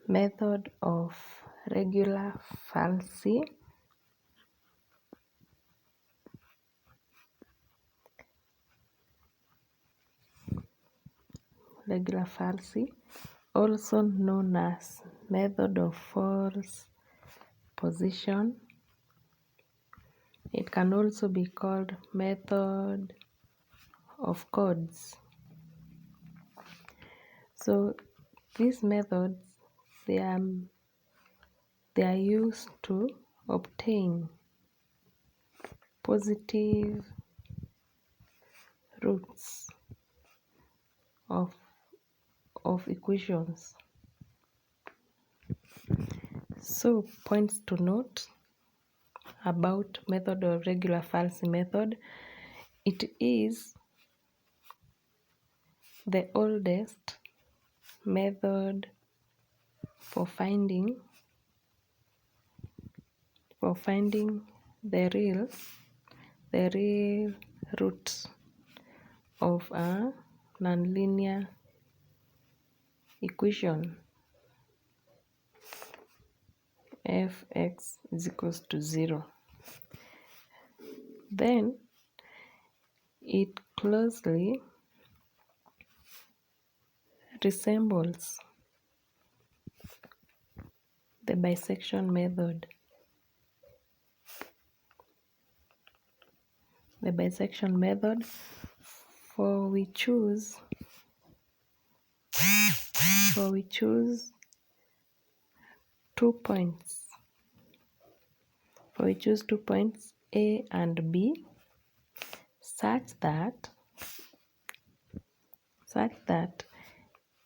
method of regular falsi, also known as method of false position. It can also be called method of codes. So these methods, they are used to obtain positive roots of equations. So points to note about method of regular falsi method: it is the oldest method for finding the real root of a nonlinear equation f(x) is equals to 0. Then it closely resembles the bisection method. The bisection method, for we choose two points. A and B, such that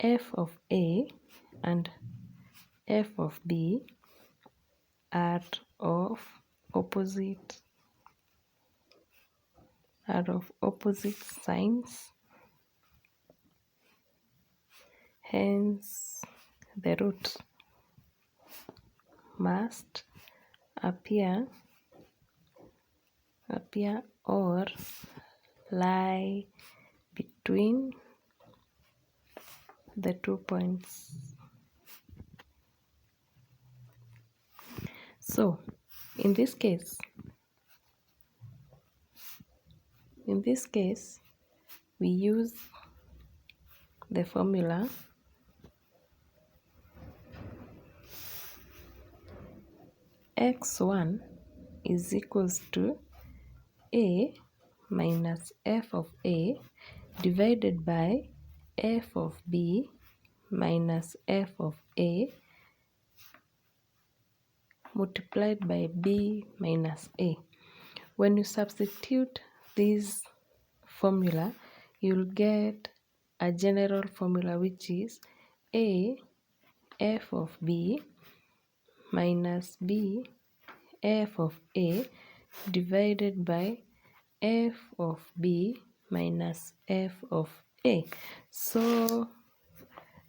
f of A and f of B are of opposite signs. Hence, the root must appear or lie between the 2 points. So in this case we use the formula x1 is equals to A minus f of A divided by f of B minus f of A multiplied by B minus A. When you substitute this formula, you'll get a general formula, which is A f of B minus B f of A divided by f of B minus f of A. So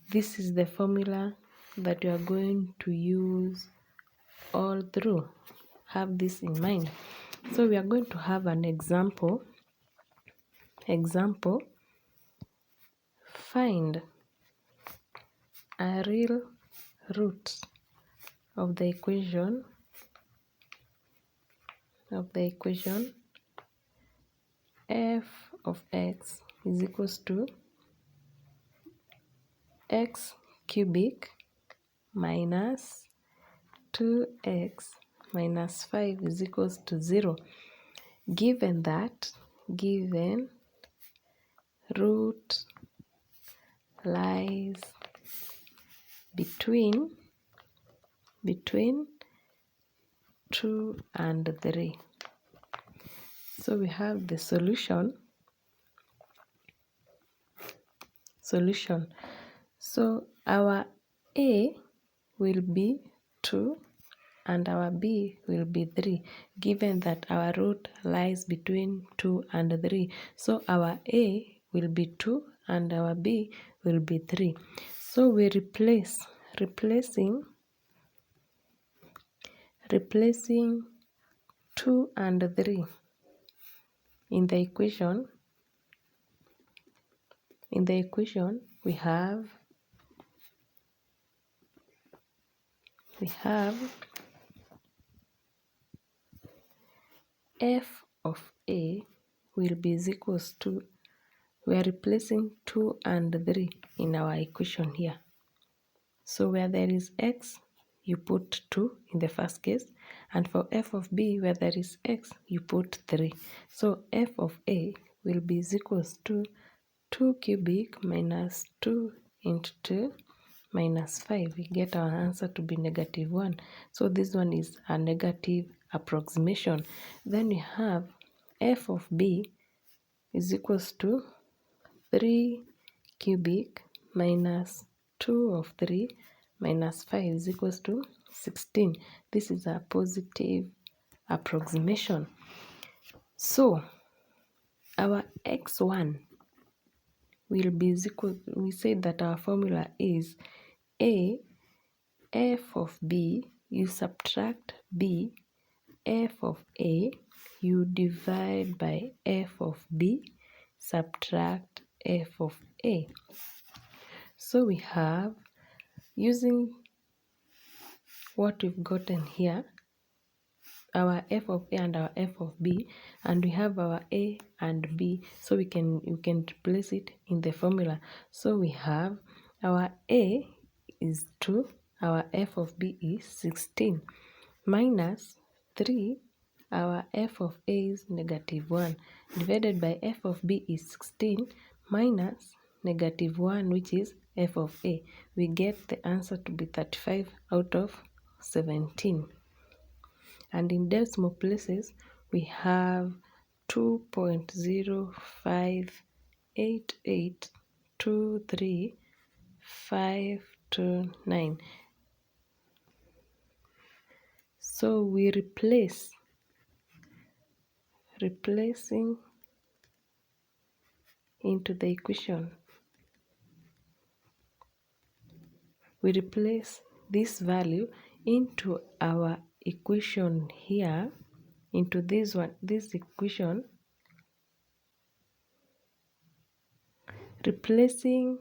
this is the formula that you are going to use all through. Have this in mind. So we are going to have an example. Find a real root of the equation f of x is equals to x cubic minus 2x minus 5 is equals to 0, given root lies between 2 and 3. So we have the solution. So our A will be 2 and our B will be 3, given that our root lies between 2 and 3. So our A will be 2 and our B will be 3. So we replacing 2 and 3 in the equation. We have we have f of a will be is equals to, we are replacing 2 and 3 in our equation here. So where there is x, you put 2 in the first case, and for f of b, where there is x, you put 3. So f of a will be is equals to 2 cubic minus 2 into 2 minus 5. We get our answer to be -1. So this one is a negative approximation. Then we have f of b is equals to 3 cubic minus 2 of 3 minus 5 is equals to 16. This is a positive approximation. So our x1 will be equal, we said that our formula is a f of b, you subtract b, f of a, you divide by f of b, subtract f of a. So we have, using what we've gotten here, our f of a and our f of b, and we have our a and b, so we can replace it in the formula. So we have our a is 2, our f of b is 16, minus 3, our f of a is -1, divided by f of b is 16, minus -1, which is f of a. We get the answer to be 35 out of 17. And in decimal places, we have 2.058823529. So we replacing into the equation, we replace this value into our equation here, into this equation, replacing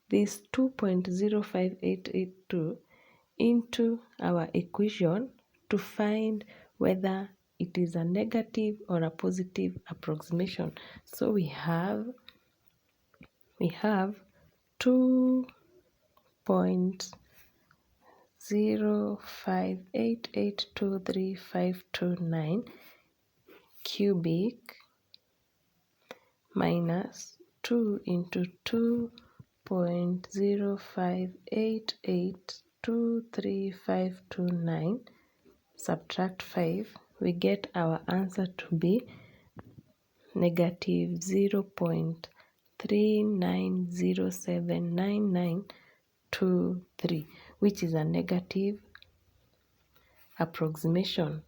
this 2.05882 into our equation to find whether it is a negative or a positive approximation. So we have 2.058823529 cubic minus 2 into 2.058823529 subtract 5, we get our answer to be -0.39079923, which is a negative approximation.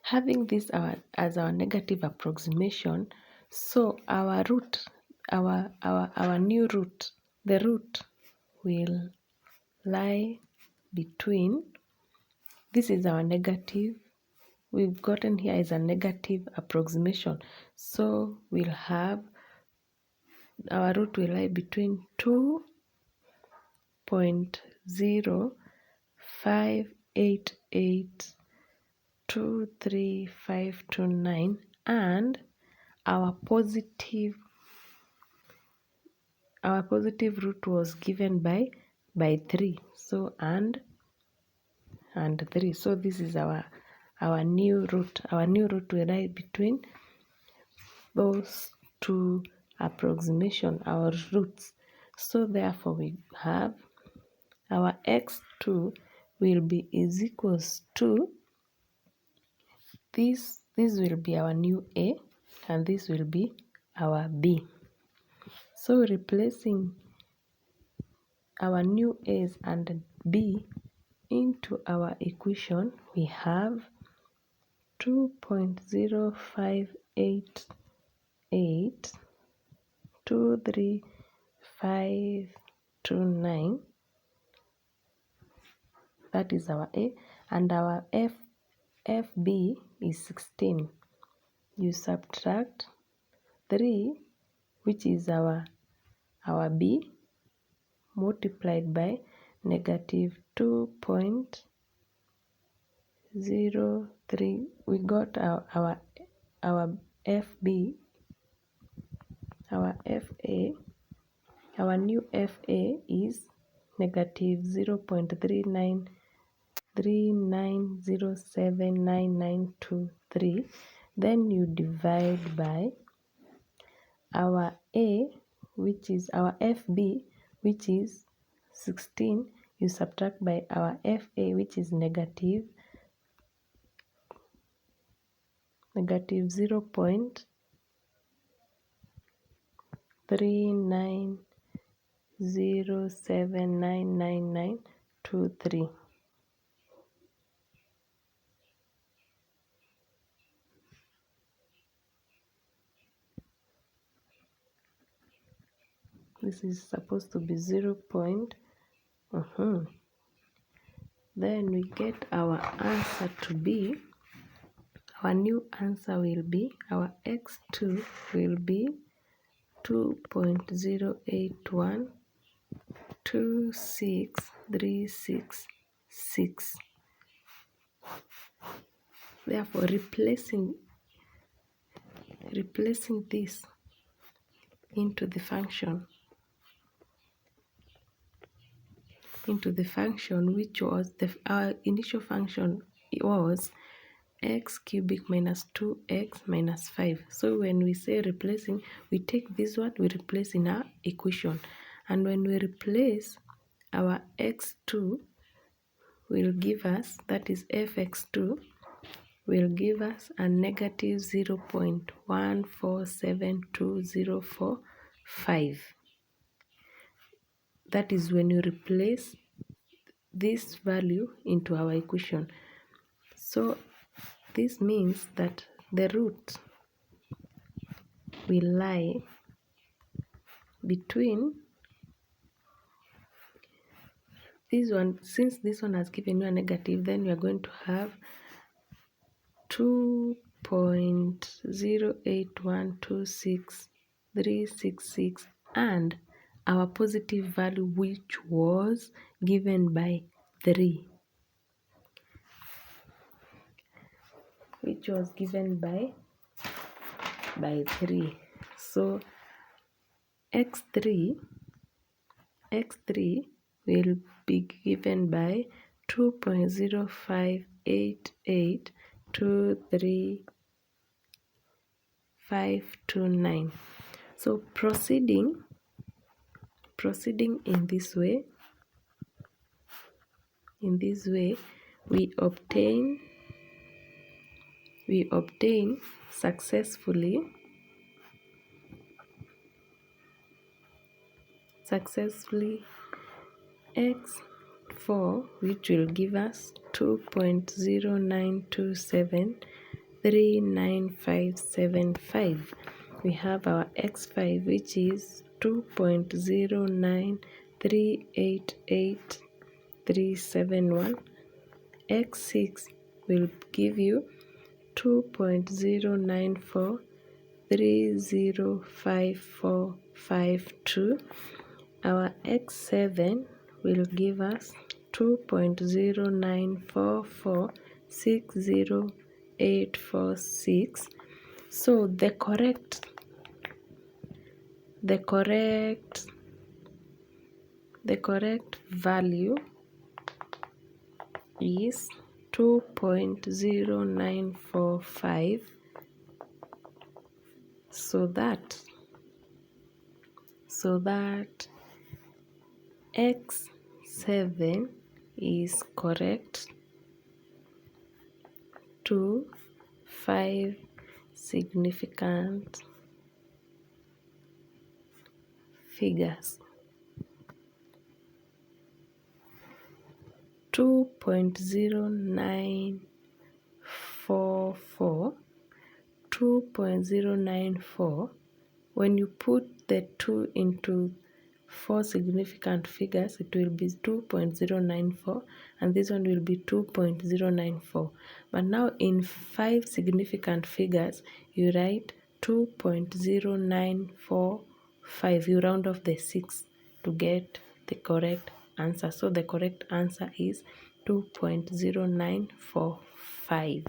Having this as our negative approximation, so our root, our new root, the root will lie between, this is our negative, we've gotten here is a negative approximation. So we'll have, our root will lie between 2.058823529 and our positive root was given by 3. So and 3. So this is our new root. Our new root will lie between those two approximation, our roots. So therefore we have our x2 will be is equals to, this will be our new a and this will be our b. So replacing our new a's and b into our equation, we have 2.058823529. That is our a, and our fb is 16. You subtract 3, which is our b, multiplied by negative 2.03. We got our FB, our FA. Our new FA is negative 0.39079923. Then you divide by our A, which is our FB, which is 16. You subtract by our FA, which is negative 0.39079923. This is supposed to be 0. Then we get our answer to be, our new answer will be, our x2 will be 2.0812636. Therefore, replacing this into the function, which was our initial function was x cubic minus 2x minus 5. So when we say replacing, we take this one, we replace in our equation. And when we replace, our x2 will give us, that is fx2, will give us a negative 0.1472045. That is when you replace this value into our equation. So this means that the root will lie between this one. Since this one has given you a negative, then we are going to have 2.0812636 and our positive value, which was given by 3. So x3 will be given by 2.058823529. So proceeding in this way, we obtain successfully x4, which will give us 2.09273975. We have our x5, which is 2.09388371. x6 will give you 2.09430545. Our x7 will give us 2.09446086. So the correct value is 2.0945. so that x7 is correct to 5 significant figures. 2.0944. When you put the 2 into 4 significant figures, it will be 2.094, and this one will be 2.094. But now in 5 significant figures, you write 2.0945. You round off the 6 to get the correct answer. So the correct answer is 2.0945.